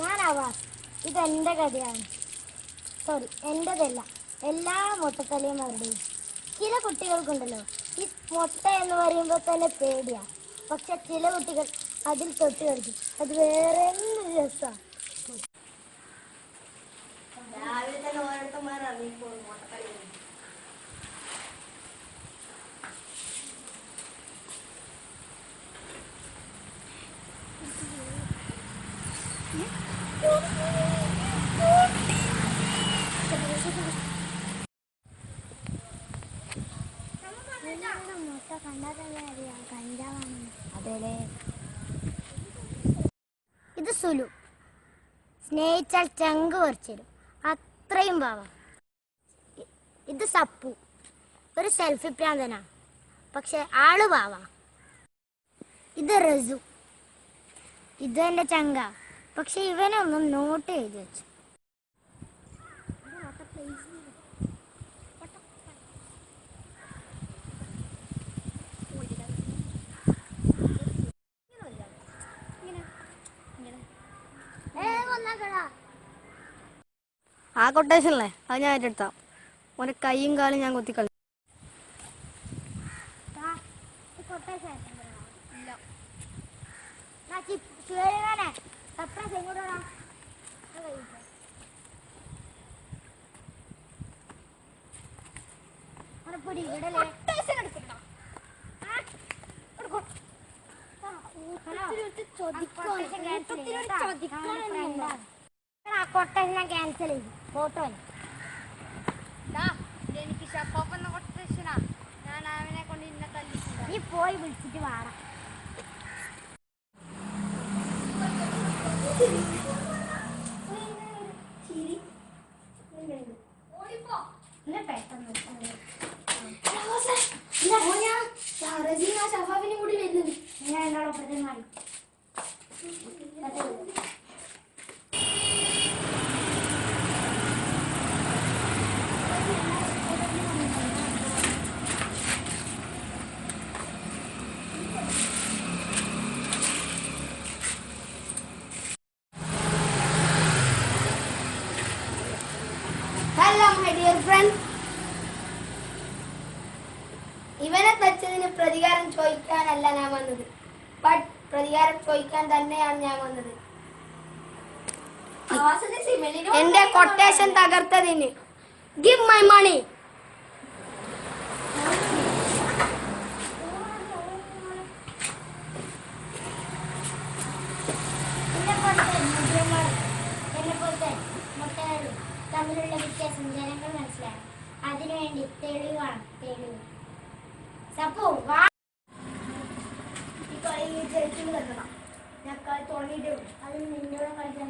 ഞാൻ ആവാസ്. ഇതെന്റെ കഥയാണ്. സോറി, എന്റേതല്ല, എല്ലാ മൊട്ടത്തലയന്മാരുടെയും. ചില കുട്ടികൾക്കുണ്ടല്ലോ ഈ മുട്ട എന്ന് പറയുമ്പോൾ തന്നെ പേടിയാ. പക്ഷെ ചില കുട്ടികൾ അതിൽ തൊട്ട് കളിക്കും. അത് വേറെ രസമാണ്. രാവിലെ തന്നെ ഓരോരുത്തന്മാർ ഇറങ്ങിപ്പോകും മുട്ടക്കളി. മുട്ട കണ്ടാൽ തന്നെ അറിയാം കഞ്ചാവാണ്. അതെ. ഇത് സുലു. സ്നേഹിച്ചാൽ ചങ്ക് പറിച്ചിരും, അത്രയും പാവം. ഇത് സപ്പു, ഒരു സെൽഫി പ്രാന്തനാ, പക്ഷെ ആള് പാവാ. ഇത് റസു, ഇത് എന്റെ ചങ്ക, പക്ഷെ ഇവനൊന്നും നോട്ട് എഴുതി വെച്ചു. ആ കൊട്ടേഷനല്ലേ, അത് ഞാൻ ഏറ്റെടുത്താം. ഓന്റെ കൈയും കാലും ഞാൻ കുത്തിക്കളി. കൊട്ടേഷൻ ക്യാൻസൽ ചെയ്തു. ഫോട്ടോ എനിക്ക് ഷപ്പോപ്പുന്ന കൊട്ടേഷനാ. ഞാൻ അവനെ കൊണ്ട് ഇന്നെ തല്ലിട്ടുണ്ട്. നീ പോയി വിളിച്ചിട്ട് വാടാ. ഷഫാഫിനും കൂടി വരുന്നുണ്ട്. ഞാൻ എന്നോട് പ്രതിമാറി. Hello my dear friend. ഇവനെ തച്ചതിന് പ്രതികാരം ചോദിക്കാനല്ല ഞാൻ വന്നത്, ബട്ട് പ്രതികാരം ചോദിക്കാൻ തന്നെയാണ് ഞാൻ വന്നത്. എന്റെ കൊട്ടേഷൻ തകർത്തതിന് ഗിവ് മൈ മണി. തമ്മിലുള്ള വ്യത്യാസം ജനങ്ങൾ മനസ്സിലാക്കണം. അതിനുവേണ്ടി തെളിവാണ് തെളിവ്. സപ്പു വാ. ഞാൻ കളി തുടങ്ങിയിട്ടേ ഉള്ളൂ. അത് നിന്നോട് കളിച്ചാൽ